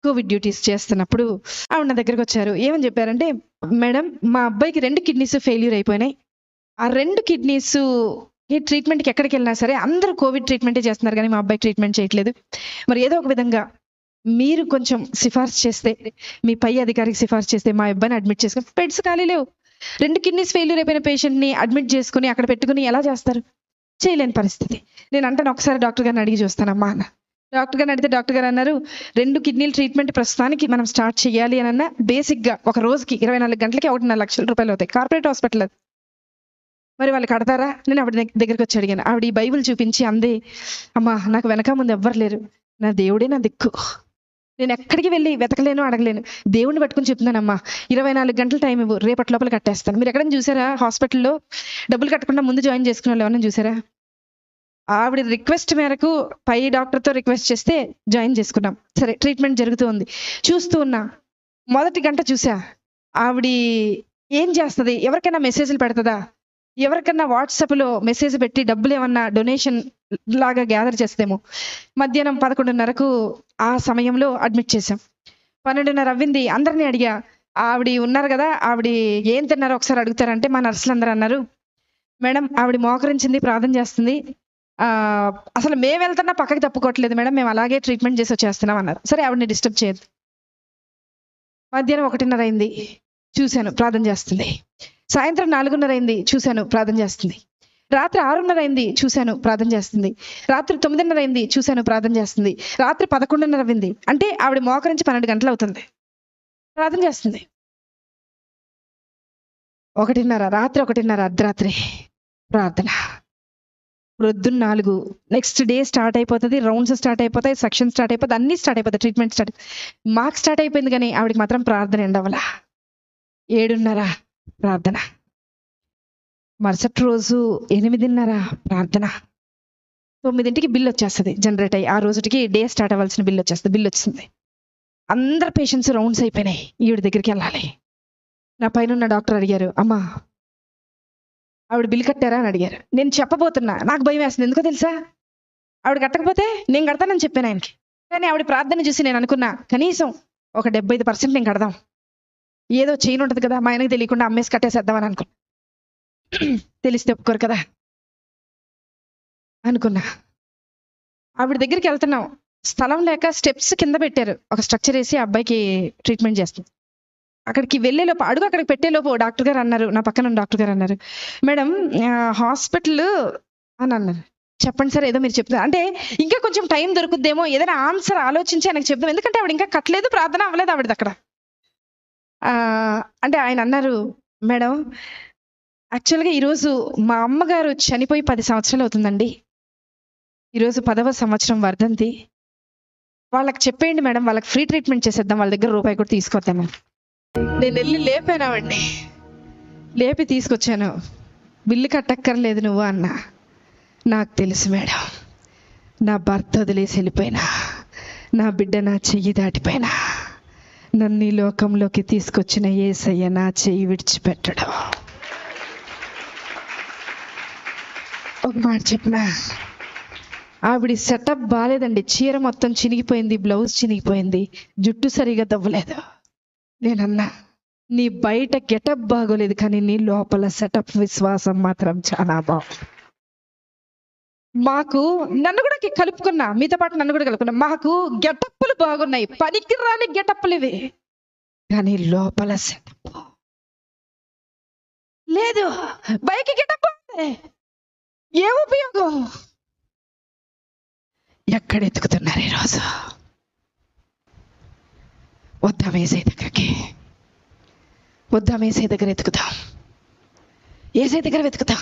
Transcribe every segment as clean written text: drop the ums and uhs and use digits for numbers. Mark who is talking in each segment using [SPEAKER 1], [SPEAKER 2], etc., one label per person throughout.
[SPEAKER 1] Covid duties చేస్తున్నప్పుడు ఆవిడ నా దగ్గరకు వచ్చారు. ఏమని చెప్పారంటే, మేడం మా అబ్బాయికి 2 కిడ్నీస్ ఫెయిల్యూర్ అయిపోయినాయి. ఆ 2 కిడ్నీస్ ఈ ట్రీట్మెంట్కి ఎక్కడికి వెళ్ళినా సరే అందరూ కోవిడ్ ట్రీట్మెంటే చేస్తున్నారు, కానీ మా అబ్బాయి ట్రీట్మెంట్ చేయట్లేదు. మరి ఏదో ఒక విధంగా మీరు కొంచెం సిఫార్సు చేస్తే, మీ పై అధికారికి సిఫార్సు చేస్తే మా అబ్బాయిని అడ్మిట్ చేసుకుని, బెడ్స్ ఖాళీ లేవు. 2 కిడ్నీస్ ఫెయిల్యూర్ అయిపోయిన పేషెంట్ని అడ్మిట్ చేసుకుని అక్కడ పెట్టుకుని ఎలా చేస్తారు? చేయలేని పరిస్థితి. నేను అంటాను, ఒకసారి డాక్టర్ గారిని అడిగి చూస్తానమ్మా అన్న. డాక్టర్ గారిని అడిగితే డాక్టర్ గారు అన్నారు, 2 కిడ్నీల ట్రీట్మెంట్ ప్రస్తుతానికి మనం స్టార్ట్ చేయాలి అని అన్న, బేసిక్గా ఒక రోజుకి 24 గంటలకి 1.5 లక్షల రూపాయలు అవుతాయి. కార్పొరేట్ హాస్పిటల్ అది. మరి వాళ్ళు కడతారా? నేను ఆవిడ దగ్గరికి వచ్చి అడిగాను. ఆవిడ ఈ బైబిల్ చూపించి అందే, అమ్మా నాకు వెనక ముందు ఎవ్వరు లేరు, నా దేవుడే నా దిక్కు, నేను ఎక్కడికి వెళ్ళి వెతకలేను, అడగలేను, దేవుడిని పట్టుకుని చెప్తున్నానమ్మా, 24 గంటల టైం ఇవ్వు, రేపటి లోపల కట్టేస్తాను. మీరు ఎక్కడైనా చూసారా హాస్పిటల్లో డబ్బులు కట్టకుండా ముందు జాయిన్ చేసుకున్న వాళ్ళు ఎవరైనా చూసారా? ఆవిడ రిక్వెస్ట్ మేరకు పై డాక్టర్తో రిక్వెస్ట్ చేస్తే జాయిన్ చేసుకున్నాం. సరే, ట్రీట్మెంట్ జరుగుతూ ఉంది. చూస్తూ ఉన్నా, మొదటి గంట చూసా, ఆవిడ ఏం చేస్తుంది, ఎవరికైనా మెసేజ్లు పెడుతుందా, ఎవరికన్నా వాట్సాప్లో మెసేజ్ పెట్టి డబ్బులు ఏమన్నా డొనేషన్ లాగా గ్యాదర్ చేస్తేమో. మధ్యాహ్నం 11:30కు ఆ సమయంలో అడ్మిట్ చేశాం. 12:30 అవ్వింది. అందరినీ అడిగా, ఆవిడ ఉన్నారు కదా, ఆవిడ ఏం తిన్నారో ఒకసారి అడుగుతారంటే మా నర్సులు అందరూ అన్నారు, మేడం ఆవిడ మోకరించింది, ప్రార్థన చేస్తుంది, అసలు మేము వెళ్తున్నా పక్కకి తప్పుకోవట్లేదు మేడం, మేము అలాగే ట్రీట్మెంట్ చేసి వచ్చేస్తున్నాం అన్నారు. సరే, ఆవిడని డిస్టర్బ్ చేయదు. మధ్యాహ్నం 1:30 అయింది, చూశాను ప్రార్థన చేస్తుంది. సాయంత్రం 4:30 అయింది, చూశాను ప్రార్థన చేస్తుంది. రాత్రి 6:30 అయింది, చూశాను ప్రార్థన చేస్తుంది. రాత్రి 9:30 అయింది, చూశాను ప్రార్థన చేస్తుంది. రాత్రి 11:30 అయింది. అంటే ఆవిడ మోకరించి 12 గంటలు అవుతుంది, ప్రార్థన చేస్తుంది. 1:30 రాత్రి, 1:30 అర్ధరాత్రి ప్రార్థన. ప్రొద్దున్న 4 నెక్స్ట్ డే స్టార్ట్ అయిపోతుంది, రౌండ్స్ స్టార్ట్ అయిపోతాయి, సెక్షన్ స్టార్ట్ అయిపోతుంది, అన్నీ స్టార్ట్ అయిపోతాయి, ట్రీట్మెంట్ స్టార్ట్. మాకు స్టార్ట్ అయిపోయింది, కానీ ఆవిడకి మాత్రం ప్రార్థన ఎండవల. 7:30 ప్రార్థన. మరుసటి రోజు 8:30 ప్రార్థన. 9ంటికి బిల్ వచ్చేస్తుంది జనరేట్ అయ్యి, ఆ రోజుకి డే స్టార్ట్ అవ్వాల్సిన బిల్ వచ్చేస్తుంది. బిల్ వచ్చింది. అందరు పేషెంట్స్ రౌండ్స్ అయిపోయినాయి, ఈవిడ దగ్గరికి వెళ్ళాలి. నా పైన ఉన్న డాక్టర్ అడిగారు, అమ్మా ఆవిడ బిల్ కట్టారా అని అడిగారు. నేను చెప్పబోతున్నా, నాకు భయం వేస్తుంది. ఎందుకో తెలుసా, ఆవిడ కట్టకపోతే నేను కడతానని చెప్పాను ఆయనకి. కానీ ఆవిడ ప్రార్థన చూసి నేను అనుకున్నా, కనీసం ఒక 75% నేను కడదాం, ఏదో చైన్ ఉంటుంది కదా, మా ఆయనకి తెలియకుండా అమ్మేసి కట్టేసేద్దామని అనుకున్నా. తెలిస్తే ఒప్పుకోరు కదా అనుకున్నా. ఆవిడ దగ్గరికి వెళ్తున్నాం, స్థలం లేక స్టెప్స్ కింద పెట్టారు, ఒక స్ట్రక్చర్ వేసి అబ్బాయికి ట్రీట్మెంట్ చేస్తుంది. అక్కడికి వెళ్ళేలోపు, అడుగు అక్కడికి పెట్టేలోపు డాక్టర్ గారు అన్నారు, నా పక్కన డాక్టర్ గారు అన్నారు, మేడం హాస్పిటల్ అని అన్నారు. చెప్పండి సార్, ఏదో మీరు చెప్తున్నారు అంటే ఇంకా కొంచెం టైం దొరుకుద్దేమో, ఏదైనా ఆన్సర్ ఆలోచించి ఆయనకు చెప్దాం, ఎందుకంటే ఆవిడ ఇంకా కట్టలేదు, ప్రార్థన అవ్వలేదు ఆవిడది అక్కడ. అంటే ఆయన అన్నారు, మేడం యాక్చువల్గా ఈరోజు మా అమ్మగారు చనిపోయి 10 సంవత్సరాలు అవుతుందండి, ఈరోజు 10వ సంవత్సరం వర్ధంతి. వాళ్ళకి చెప్పేయండి మేడం, వాళ్ళకి ఫ్రీ ట్రీట్మెంట్ చేసేద్దాం, వాళ్ళ దగ్గర రూపాయి కూడా తీసుకొద్దాము. నేను వెళ్ళి లేపానామండి, లేపి తీసుకొచ్చాను. బిల్లు కట్టక్కర్లేదు నువ్వు అన్నా. నాకు తెలుసు మేడం, నా భర్త వదిలేసి వెళ్ళిపోయినా, నా బిడ్డ నా చెయ్యి దాటిపోయినా, నన్ను ఈ లోకంలోకి తీసుకొచ్చిన యేసయ్య నా చెయ్యి విడిచిపెట్టడం. ఒక మాట చెప్పనా, ఆవిడ సెటప్ బాగాలేదండి, చీర మొత్తం చినిగిపోయింది, బ్లౌజ్ చినిగిపోయింది, జుట్టు సరిగా దవ్వలేదు. నేనన్నా, నీ బయట గెటప్ బాగోలేదు, కానీ నీ లోపల సెటప్ విశ్వాసం మాత్రం చాలా బాగుంది. మాకు నన్ను కూడా కలుపుకున్నా, మీతో పాటు నన్ను కూడా కలుపుకున్నా, మాకు గెటప్పులు బాగున్నాయి, పనికి రాని గెటప్పులు ఇవి, కానీ లోపల సెటప్ లేదు. బయకి గెటప్ ఏ ఉపయోగం? ఎక్కడ ఎత్తుకుతున్నారు ఈరోజు? వద్దాం ఏసై దగ్గరికి, వద్దాం ఏసై దగ్గర ఎత్తుకుతాం, ఏసై దగ్గర వెతుకుతాం.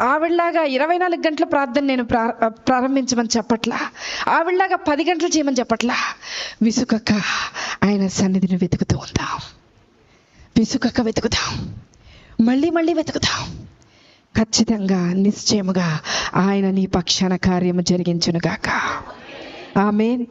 [SPEAKER 1] ఆవిడలాగా 24 గంటల ప్రార్థన నేను ప్రారంభించమని చెప్పట్లా, ఆవిడలాగా 10 గంటలు చేయమని చెప్పట్లా. విసుకక్క ఆయన సన్నిధిని వెతుకుతూ ఉందాం, విసుకక్క వెతుకుతాం, మళ్ళీ మళ్ళీ వెతుకుతాం. ఖచ్చితంగా నిశ్చయముగా ఆయన నీ పక్షాన కార్యము జరిగించునుగాక. ఆమేన్.